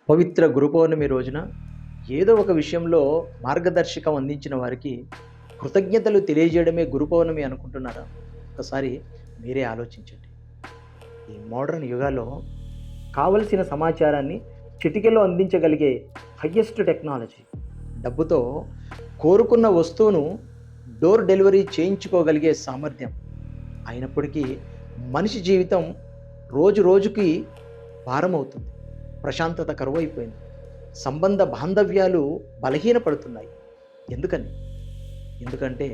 పవిత్ర గురు పౌర్ణమి రోజున ఏదో ఒక విషయంలో మార్గదర్శకం అందించిన వారికి కృతజ్ఞతలు తెలియజేయడమే గురు పౌర్ణమి అనుకుంటున్నారా? ఒకసారి మీరే ఆలోచించండి. ఈ మోడర్న్ యుగాలో కావలసిన సమాచారాన్ని చిటికెలో అందించగలిగే హయ్యెస్ట్ టెక్నాలజీ, డబ్బుతో కోరుకున్న వస్తువును డోర్ డెలివరీ చేయించుకోగలిగే సామర్థ్యం అయినప్పటికీ మనిషి జీవితం రోజు రోజుకి భారమవుతుంది. ప్రశాంతత కరువైపోయింది. సంబంధ బాంధవ్యాలు బలహీనపడుతున్నాయి. ఎందుకని? ఎందుకంటే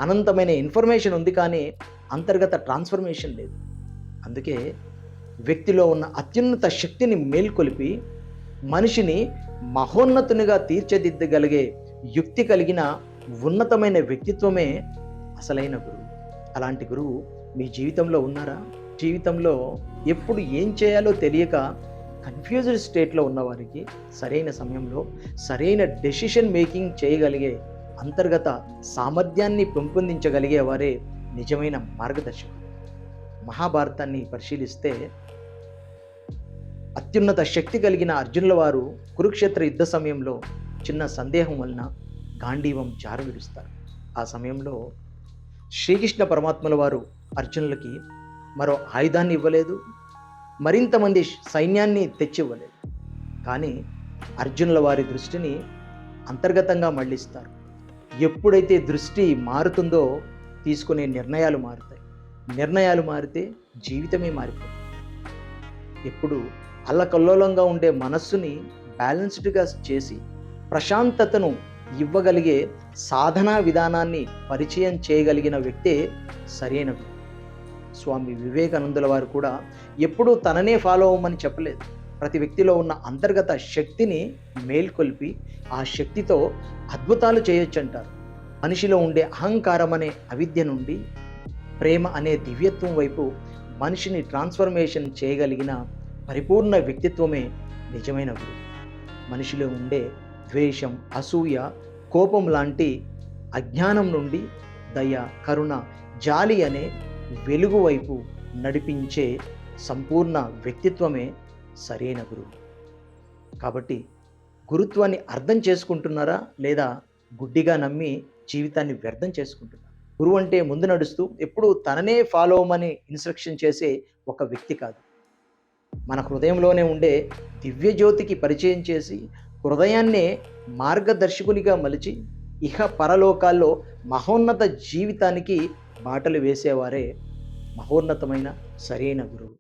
అనంతమైన ఇన్ఫర్మేషన్ ఉంది కానీ అంతర్గత ట్రాన్స్ఫర్మేషన్ లేదు. అందుకే వ్యక్తిలో ఉన్న అత్యున్నత శక్తిని మేల్కొలిపి మనిషిని మహోన్నతునిగా తీర్చిదిద్దగలిగే యుక్తి కలిగిన ఉన్నతమైన వ్యక్తిత్వమే అసలైన గురువు. అలాంటి గురువు మీ జీవితంలో ఉన్నారా? జీవితంలో ఎప్పుడు ఏం చేయాలో తెలియక కన్ఫ్యూజ్డ్ స్టేట్లో ఉన్నవారికి సరైన సమయంలో సరైన డెసిషన్ మేకింగ్ చేయగలిగే అంతర్గత సామర్థ్యాన్ని పెంపొందించగలిగే వారే నిజమైన మార్గదర్శకులు. మహాభారతాన్ని పరిశీలిస్తే అత్యున్నత శక్తి కలిగిన అర్జునుల వారు కురుక్షేత్ర యుద్ధ సమయంలో చిన్న సందేహం వలన గాంధీవం జారవిడుస్తారు. ఆ సమయంలో శ్రీకృష్ణ పరమాత్మల వారు అర్జునులకి మరో ఆయుధాన్ని ఇవ్వలేదు, మరింతమంది సైన్యాన్ని తెచ్చివ్వలేదు. కానీ అర్జునుల వారి దృష్టిని అంతర్గతంగా మళ్ళిస్తారు. ఎప్పుడైతే దృష్టి మారుతుందో తీసుకునే నిర్ణయాలు మారుతాయి. నిర్ణయాలు మారితే జీవితమే మారిపోతుంది. ఎప్పుడు అల్లకల్లోలంగా ఉండే మనస్సుని బ్యాలెన్స్డ్గా చేసి ప్రశాంతతను ఇవ్వగలిగే సాధనా విధానాన్ని పరిచయం చేయగలిగిన వ్యక్తే సరైన వ్యక్తి. స్వామి వివేకానందుల వారు కూడా ఎప్పుడూ తననే ఫాలో అవ్వమని చెప్పలేదు. ప్రతి వ్యక్తిలో ఉన్న అంతర్గత శక్తిని మేల్కొల్పి ఆ శక్తితో అద్భుతాలు చేయొచ్చు అంటారు. మనిషిలో ఉండే అహంకారం అనే అవిద్య నుండి ప్రేమ అనే దివ్యత్వం వైపు మనిషిని ట్రాన్స్ఫర్మేషన్ చేయగలిగిన పరిపూర్ణ వ్యక్తిత్వమే నిజమైన గురువు. మనిషిలో ఉండే ద్వేషం, అసూయ, కోపం లాంటి అజ్ఞానం నుండి దయ, కరుణ, జాలి అనే వెలుగు వైపు నడిపించే సంపూర్ణ వ్యక్తిత్వమే సరైన గురువు. కాబట్టి గురుత్వాన్ని అర్థం చేసుకుంటున్నారా, లేదా గుడ్డిగా నమ్మి జీవితాన్ని వ్యర్థం చేసుకుంటున్నారా? గురువు అంటే ముందు నడుస్తూ ఎప్పుడూ తననే ఫాలో అవ్వమని ఇన్స్ట్రక్షన్ చేసే ఒక వ్యక్తి కాదు. మన హృదయంలోనే ఉండే దివ్యజ్యోతికి పరిచయం చేసి హృదయాన్నే మార్గదర్శకునిగా మలిచి ఇహ పరలోకాల్లో మహోన్నత జీవితానికి బాటలు వేసేవారే మహోన్నతమైన సరైన గురువు.